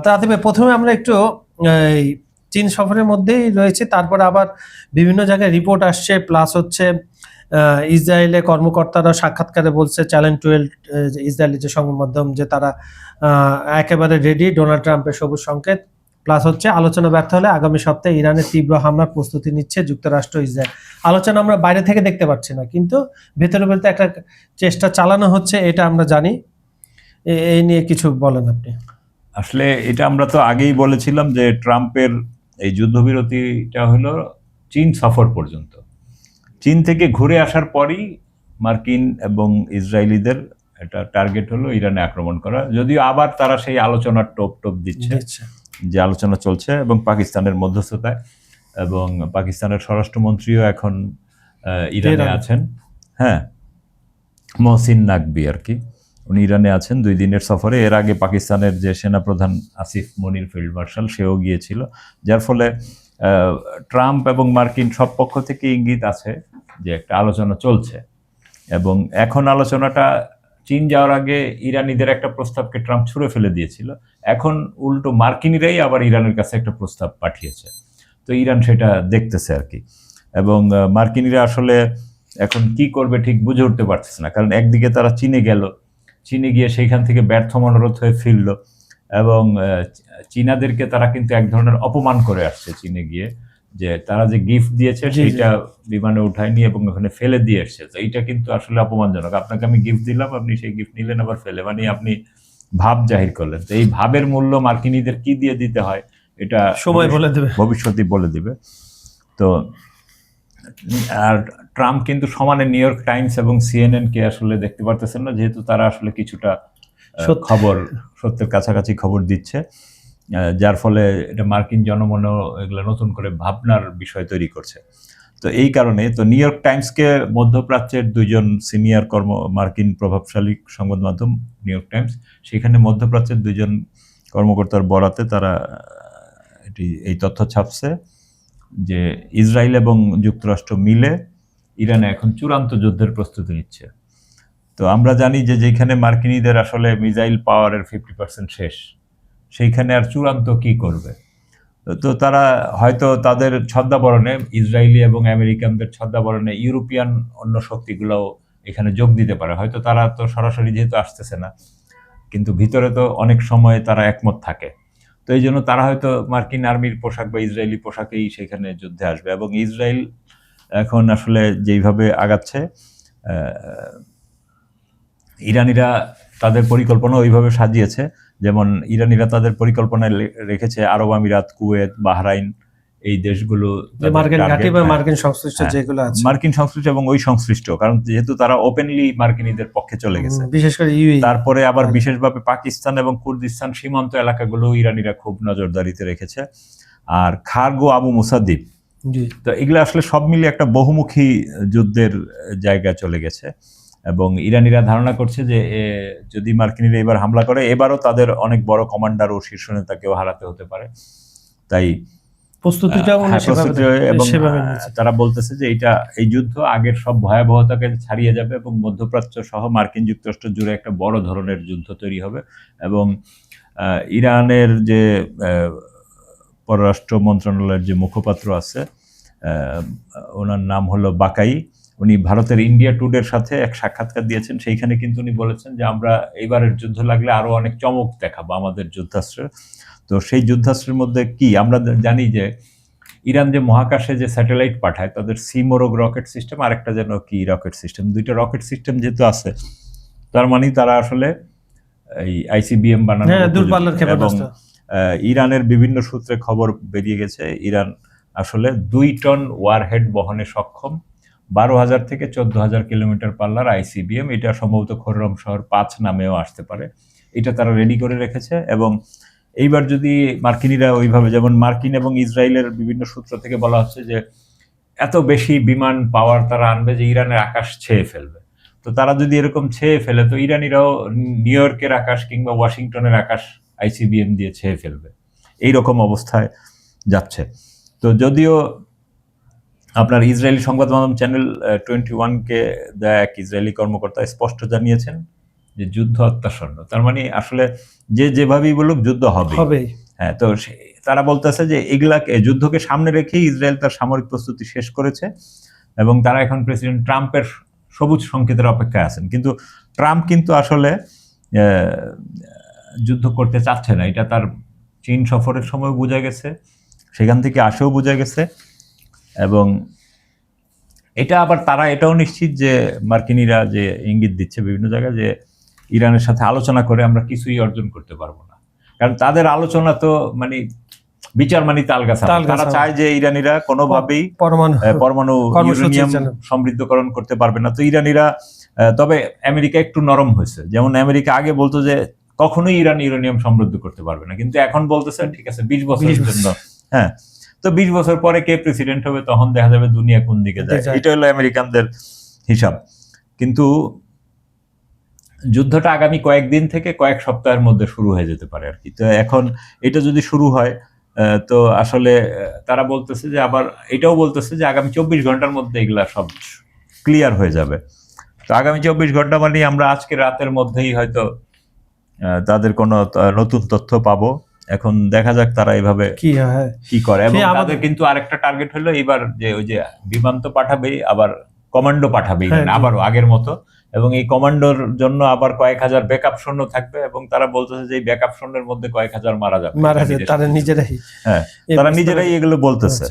তাতে প্রথমে আমরা একটু এই চীন সফরের মধ্যেই রয়েছে, তারপরে আবার বিভিন্ন জায়গায় রিপোর্ট আসছে, প্লাস হচ্ছে ইসরায়েলের কর্মকর্তারা সাক্ষাৎকারে বলছে চ্যানেল 12 ইসরায়েলি যে সংবাদ মাধ্যম, যে তারা একেবারে রেডি ডোনাল্ড ট্রাম্পের সবুজ সংকেত, প্লাস হচ্ছে আলোচনা ব্যর্থ হলে আগামী সপ্তাহে ইরানের তীব্র হামলার প্রস্তুতি নিচ্ছে যুক্তরাষ্ট্র ইসরায়েল। আলোচনা আমরা বাইরে থেকে দেখতে পাচ্ছি না, কিন্তু ভেতরে ভেতরে একটা চেষ্টা চালানো হচ্ছে, এটা আমরা জানি। এই নিয়ে কিছু বলেন আপনি। আসলে এটা আমরা তো আগেই বলেছিলাম যে ট্রাম্পের এই যুদ্ধবিরতিটা হলো চীন সফর পর্যন্ত। চীন থেকে ঘুরে আসার পরই মার্কিন এবং ইসরায়েলিদের এটা টার্গেট হলো ইরানে আক্রমণ করা, যদিও আবার তারা সেই আলোচনার টোপ দিচ্ছে, যে আলোচনা চলছে এবং পাকিস্তানের মধ্যস্থতায়, এবং পাকিস্তানের স্বরাষ্ট্রমন্ত্রীও এখন ইরানে আছেন। হ্যাঁ, মহসিন নাকবি আর কি, উনি ইরানে আছেন 2 দিনের সফরে। এর আগে পাকিস্তানের যে সেনাপ্রধান আসিফ মনির ফিল্ড মার্শাল, সেও গিয়েছিল। যার ফলে ট্রাম্প এবং মার্কিন সব পক্ষ থেকে ইঙ্গিত আছে যে একটা আলোচনা চলছে। এবং এখন আলোচনাটা চীন যাওয়ার আগে ইরানিদের একটা প্রস্তাবকে ট্রাম্প ছুঁড়ে ফেলে দিয়েছিল, এখন উল্টো মার্কিনিরাই আবার ইরানের কাছে একটা প্রস্তাব পাঠিয়েছে। তো ইরান সেটা দেখতেছে আর কি। এবং মার্কিনিরা আসলে এখন কি করবে ঠিক বুঝে উঠতে পারতেছে না, কারণ একদিকে তারা চীনে গেল, চীনে গিয়ে সেইখান থেকে ব্যর্থ মনোরথ হয়ে ফিরল, এবং চীনাদেরকে তারা কিন্তু এক ধরনের অপমান করে আসছে চীনে গিয়ে, যে তারা যে গিফট দিয়েছে সেইটা বিমানে উঠায়নি এবং ওখানে ফেলে দিয়ে এসছে। তো এইটা কিন্তু আসলে অপমানজনক। আপনাকে আমি গিফট দিলাম, আপনি সেই গিফট নিলেন আবার ফেলে, মানে আপনি ভাব জাহির করলেন। তো এই ভাবের মূল্য মার্কিনীদের কি দিয়ে দিতে হয় এটা সময় বলে দেবে, ভবিষ্যৎই বলে দিবে। তো আর ট্রাম্প কিন্তু সমানে নিউ ইয়র্ক টাইমস এবং সিএনএন কে আসলে দেখতে পারতেছেন না, যেহেতু তারা আসলে কিছুটা খবর সত্যের কাছাকাছি খবর দিচ্ছে, যার ফলে এটা মার্কিন জনমনেও এগুলো নতুন করে ভাবনার বিষয় তৈরি করছে। তো এই কারণে তো নিউ ইয়র্ক টাইমসকে মধ্যপ্রাচ্যের 2জন সিনিয়র মার্কিন প্রভাবশালী সংবাদ মাধ্যম নিউ ইয়র্ক টাইমস, সেখানে মধ্যপ্রাচ্যের 2জন কর্মকর্তার বরাতে তারা এই তথ্য ছাপছে যে ইসরায়েল এবং যুক্তরাষ্ট্র মিলে ইরানে এখন চূড়ান্ত যুদ্ধের প্রস্তুতি নিচ্ছে। তো আমরা জানি যে যেখানে মার্কিনীদের আসলে মিসাইল পাওয়ারের 50% শেষ, সেইখানে আর চূড়ান্ত কি করবে? তো তারা হয়তো তাদের ছদ্মাবরণে, ইসরায়েলি এবং আমেরিকানদের ছদ্মাবরণে ইউরোপিয়ান অন্য শক্তিগুলোও এখানে যোগ দিতে পারে। হয়তো তারা তো সরাসরি যেহেতু আসতেছে না, কিন্তু ভিতরে তো অনেক সময় তারা একমত থাকে। তো এই জন্য তারা হয়তো মার্কিন আর্মির পোশাক বা ইসরায়েলি পোশাকেই সেখানে যুদ্ধে আসবে। এবং ইসরায়েল এখন আসলে যেইভাবে আগাচ্ছে, ইরানিরা তাদের পরিকল্পনা ওইভাবে সাজিয়েছে, যেমন ইরানিরা তাদের পরিকল্পনায় রেখেছে আরব আমিরাত, কুয়েত, বাহরাইন, এই দেশগুলো মার্কিন সংশ্লিষ্ট যেগুলো আছে, মার্কিন সংশ্লিষ্ট এবং ওই সংশ্লিষ্ট, কারণ যেহেতু তারা ওপেনলি মার্কিনীদের পক্ষে চলে গেছে, বিশেষ করে তারপরে আবার বিশেষভাবে পাকিস্তান এবং কুর্দিস্তান সীমান্ত এলাকাগুলো ইরানিরা খুব নজরদারিতে রেখেছে, আর খার্গো আবু মুসা দ্বীপ। তো এগুলো আসলে সব মিলিয়ে একটা বহুমুখী যুদ্ধের জায়গায় চলে গেছে। এবং ইরানিরা ধারণা করছে যে যদি মার্কিনীরা এবার হামলা করে, এবারও তাদের অনেক বড় কমান্ডার ও শীর্ষ নেতাকেও হারাতে হতে পারে। তাই এবং তারা বলতেছে যে এই যুদ্ধ আগের সব ভয়াবহতাকে ছাড়িয়ে যাবে এবং মধ্যপ্রাচ্য সহ মার্কিন যুক্তরাষ্ট্র জুড়ে একটা বড় ধরনের যুদ্ধ তৈরি হবে। এবং ইরানের যে পররাষ্ট্র মন্ত্রণালয়ের যে মুখপাত্র আছে, ওনার নাম হলো বাকাই, উনি ভারতের ইন্ডিয়া টুডের সাথে এক সাক্ষাৎকার দিয়েছেন। সেইখানে কিন্তু উনি বলেছেন যে আমরা এইবারের যুদ্ধ লাগলে আরো অনেক চমক দেখাবো আমাদের যুদ্ধাস্ত্রের। তো সেই যুদ্ধাস্ত্রের মধ্যে কি আমরা জানি যে ইরান যে মহাকাশে যে স্যাটেলাইট পাঠায়, তাদের সিমোরগ রকেট সিস্টেম, আরেকটা যেন কি রকেট সিস্টেম, 2টা রকেট সিস্টেম যেহেতু আছে, তার মানে তারা আসলে এই আইসিবিএম বানানো। এবং ইরানের বিভিন্ন সূত্রে খবর বেরিয়ে গেছে ইরান আসলে 2 টন ওয়ারহেড বহনে সক্ষম, 12,000 থেকে 14,000 কিলোমিটার পাল্লার আইসিবিএম। এটা সম্ভবত খোররম শহর 5 নামেও আসতে পারে। এটা তারা রেডি করে রেখেছে। এবং এইবার যদি মার্কিনীরা ওইভাবে, যেমন মার্কিন এবং ইসরায়েলের বিভিন্ন সূত্র থেকে বলা হচ্ছে যে এত বেশি বিমান পাওয়ার তারা আনবে যে ইরানের আকাশ ছেয়ে ফেলবে। তো তারা যদি এরকম ছেয়ে ফেলে, তো ইরানিরাও নিউ ইয়র্কের আকাশ কিংবা ওয়াশিংটনের আকাশ আইসিবিএম দিয়ে ছেয়ে ফেলবে, এইরকম অবস্থায় যাচ্ছে। তো যদিও আপনার ইসরায়েলি সংবাদ মাধ্যম চ্যানেল 21কে দেয়া এক ইসরায়েলি কর্মকর্তা স্পষ্ট জানিয়েছেন যে যুদ্ধ অত্যাসন্ন, তার মানে আসলে যে যেভাবেই বলুক যুদ্ধ হবে। হবেই। হ্যাঁ, তো তারা বলতেছে যে এগুলাকে যুদ্ধকে সামনে রেখেই ইসরায়েল তার সামরিক প্রস্তুতি শেষ করেছে এবং তারা এখন প্রেসিডেন্ট ট্রাম্পের সবুজ সংকেতের অপেক্ষায় আছেন। কিন্তু ট্রাম্প কিন্তু আসলে যুদ্ধ করতে চাচ্ছে না, এটা তার চীন সফরের সময় বোঝা গেছে, সেখান থেকে আসেও বোঝা গেছে। এবং এটা আবার তারা এটাও নিশ্চিত যে মার্কিনীরা যে ইঙ্গিত দিচ্ছে বিভিন্ন জায়গায় যে ইরানের সাথে আলোচনা করে আমরা কিছুই অর্জন করতে পারবো না, কারণ তাদের আলোচনা তো মানে বিচার মানে তালগাছা। তারা চায় যে ইরানিরা কোনোভাবেই পরমাণু ইউরেনিয়াম সমৃদ্ধকরণ করতে পারবে না। তো ইরানিরা, তবে আমেরিকা একটু নরম হয়েছে, যেমন আমেরিকা আগে বলতো যে কখনোই ইরান ইউরেনিয়াম সমৃদ্ধ করতে পারবে না, কিন্তু এখন বলতেছে ঠিক আছে 20 বছরের জন্য। হ্যাঁ, তো 20 বছর পরে কে প্রেসিডেন্ট হবে তখন দেখা যাবে দুনিয়া কোন দিকে যায়, এটা হলো আমেরিকানদের হিসাব। কিন্তু যুদ্ধটা আগামী কয়েকদিন থেকে কয়েক সপ্তাহের মধ্যে শুরু হয়ে যেতে পারে আর কি। তো এখন এটা যদি শুরু হয় তো আসলে তারা বলতেছে যে, আবার এটাও বলতেছে যে আগামী 24 ঘন্টার মধ্যে এগুলা সব ক্লিয়ার হয়ে যাবে। তো আগামী 24 ঘন্টা মানে আমরা আজকে রাতের মধ্যেই হয়তো তাদের কোনো নতুন তথ্য পাবো। এখন দেখা যাক তারা এভাবে কি করে। এবং তাদের কিন্তু আরেকটা টার্গেট হলো এবার যে ওই যে বিমান তো পাঠাবে, আবার কমান্ডো পাঠাবে আবারও আগের মতো, এবং এই কমান্ডোর জন্য আবার কয়েক হাজার ব্যাকআপ সৈন্য থাকবে, এবং তারা বলতেছে যে এই ব্যাকআপ সৈন্যের মধ্যে কয়েক হাজার মারা যাবে তারা নিজেরাই। হ্যাঁ, তারা নিজেরাই এগুলো বলতেছে।